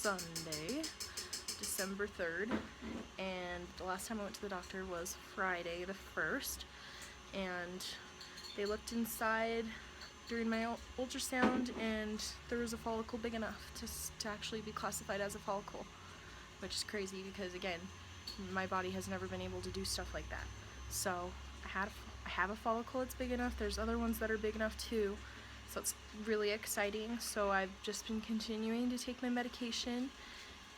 Sunday, December 3rd, and the last time I went to the doctor was Friday the 1st, and they looked inside during my ultrasound, and there was a follicle big enough to actually be classified as a follicle, which is crazy because, again, my body has never been able to do stuff like that. So I have a follicle that's big enough. There's other ones that are big enough too, so it's really exciting. So I've just been continuing to take my medication,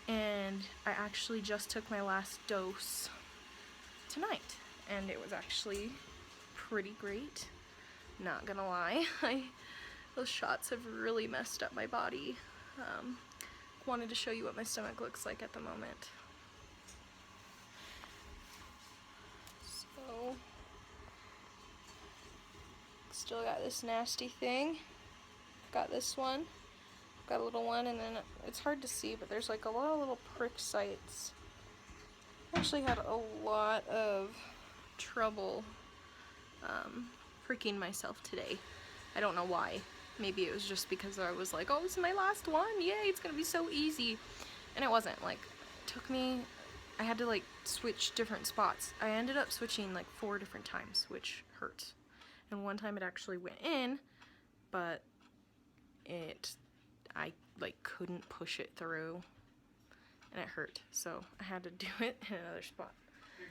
and I actually just took my last dose tonight, and it was actually pretty great, not gonna lie. Those shots have really messed up my body. Wanted to show you what my stomach looks like at the moment. So, still got this nasty thing. Got this one. Got a little one, and then it's hard to see, but there's like a lot of little prick sites. I actually had a lot of trouble pricking myself today. I don't know why. Maybe it was just because I was like, oh, this is my last one, yay, it's gonna be so easy. And it wasn't. Like, it took me, I had to like switch different spots. I ended up switching like 4 different times, which hurts. And one time it actually went in, but I like couldn't push it through, and it hurt. So I had to do it in another spot.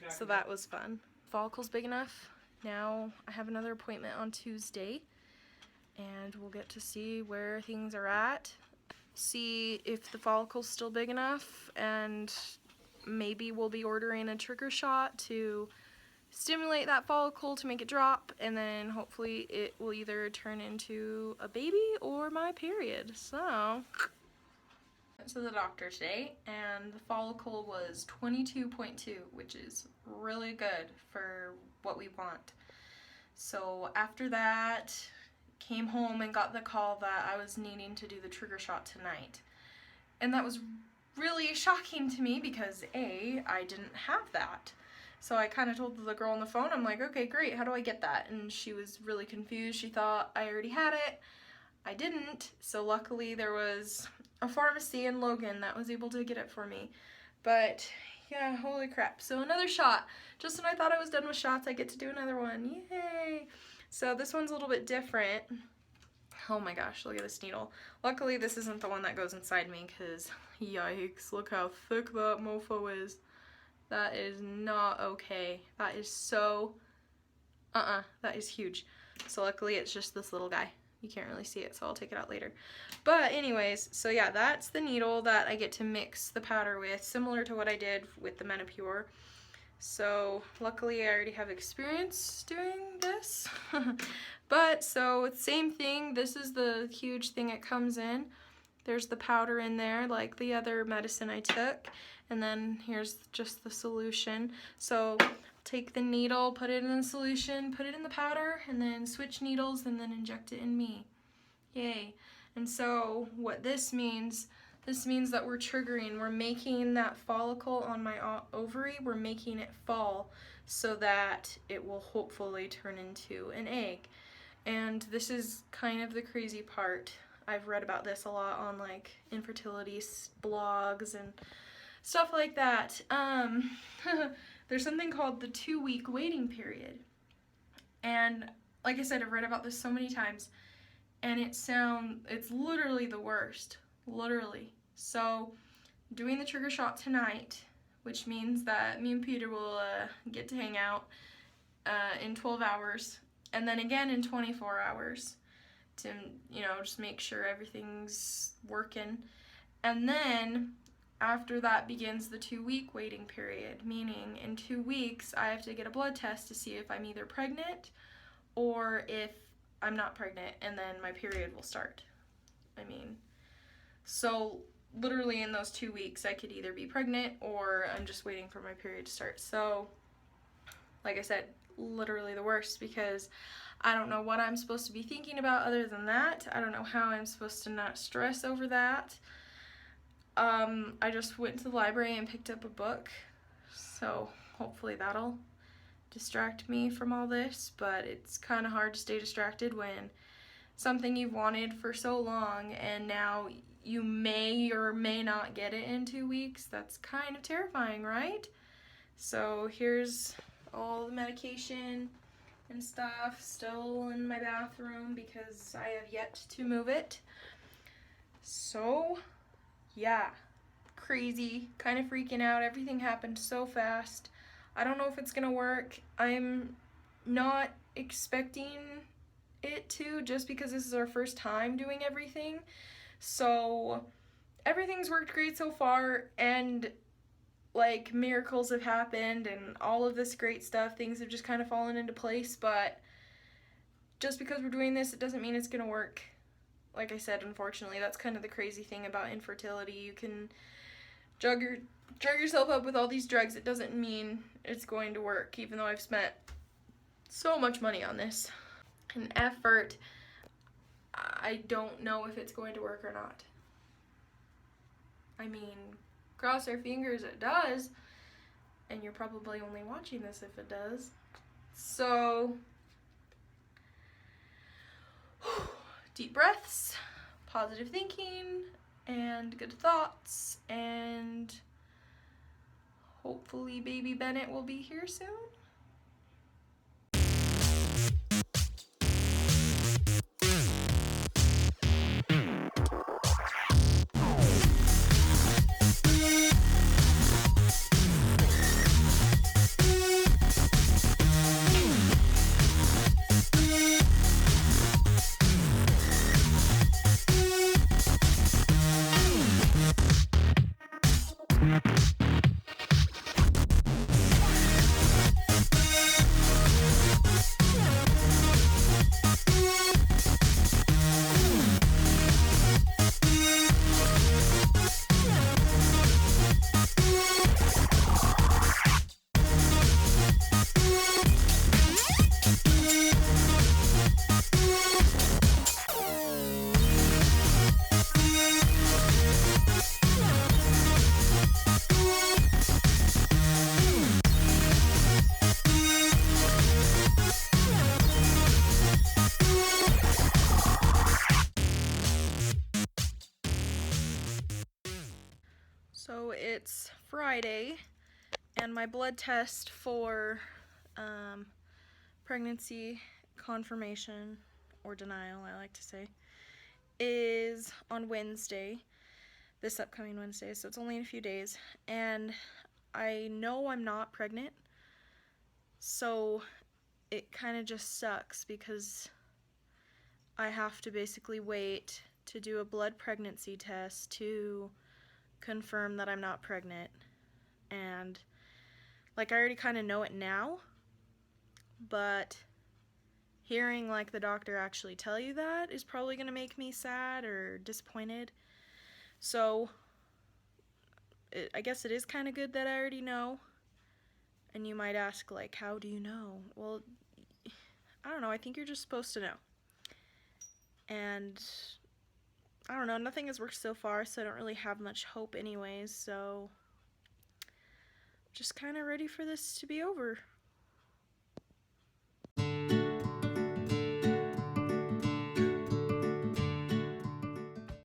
So that was fun. Follicle's big enough. Now I have another appointment on Tuesday, and we'll get to see where things are at, see if the follicle's still big enough, and maybe we'll be ordering a trigger shot to stimulate that follicle to make it drop, and then hopefully it will either turn into a baby or my period. So went to the doctor today, and the follicle was 22.2, which is really good for what we want. So after that, came home and got the call that I was needing to do the trigger shot tonight. And that was really shocking to me because A, I didn't have that. So I kind of told the girl on the phone, I'm like, okay, great, how do I get that? And she was really confused. She thought I already had it. I didn't. So luckily there was a pharmacy in Logan that was able to get it for me. But yeah, holy crap. So another shot. Just when I thought I was done with shots, I get to do another one. Yay! So this one's a little bit different. Oh my gosh, look at this needle. Luckily this isn't the one that goes inside me, because yikes, look how thick that mofo is. That is not okay. That is so, that is huge. So luckily it's just this little guy. You can't really see it, so I'll take it out later. But anyways, so yeah, that's the needle that I get to mix the powder with, similar to what I did with the Menopure. So luckily I already have experience doing this. But so same thing, this is the huge thing it comes in. There's the powder in there like the other medicine I took, and then here's just the solution. So take the needle, put it in the solution, put it in the powder, and then switch needles and then inject it in me. Yay. And so what this means that we're triggering, we're making that follicle on my ovary, we're making it fall so that it will hopefully turn into an egg. And this is kind of the crazy part. I've read about this a lot on like infertility blogs and stuff like that. There's something called the 2-week waiting period. And like I said, I've read about this so many times, and it's literally the worst, literally. So doing the trigger shot tonight, which means that me and Peter will get to hang out in 12 hours, and then again in 24 hours to, you know, just make sure everything's working. And then after that begins the 2-week waiting period, meaning in 2 weeks I have to get a blood test to see if I'm either pregnant or if I'm not pregnant, and then my period will start. I mean, so literally in those 2 weeks I could either be pregnant or I'm just waiting for my period to start. So like I said, literally the worst, because I don't know what I'm supposed to be thinking about other than that. I don't know how I'm supposed to not stress over that. I just went to the library and picked up a book, so hopefully that'll distract me from all this, but it's kind of hard to stay distracted when something you've wanted for so long, and now you may or may not get it in 2 weeks. That's kind of terrifying, right? So here's all the medication and stuff still in my bathroom because I have yet to move it. So yeah, crazy, kind of freaking out. Everything happened so fast. I don't know if it's gonna work. I'm not expecting it to, just because this is our first time doing everything. So everything's worked great so far, and like miracles have happened and all of this great stuff. Things have just kind of fallen into place, but just because we're doing this, it doesn't mean it's gonna work. Like I said, unfortunately, that's kind of the crazy thing about infertility. You can drug yourself up with all these drugs. It doesn't mean it's going to work, even though I've spent so much money on this and effort. I don't know if it's going to work or not. I mean, cross our fingers it does, and you're probably only watching this if it does. So deep breaths, positive thinking, and good thoughts, and hopefully baby Bennett will be here soon. So it's Friday, and my blood test for pregnancy confirmation, or denial, I like to say, is on Wednesday, this upcoming Wednesday, so it's only in a few days, and I know I'm not pregnant, so it kind of just sucks because I have to basically wait to do a blood pregnancy test to confirm that I'm not pregnant. And like, I already kind of know it now, but hearing like the doctor actually tell you that is probably going to make me sad or disappointed. So I guess it is kind of good that I already know. And you might ask, like, how do you know? Well, I don't know, I think you're just supposed to know. And I don't know, nothing has worked so far, so I don't really have much hope anyways, so just kind of ready for this to be over.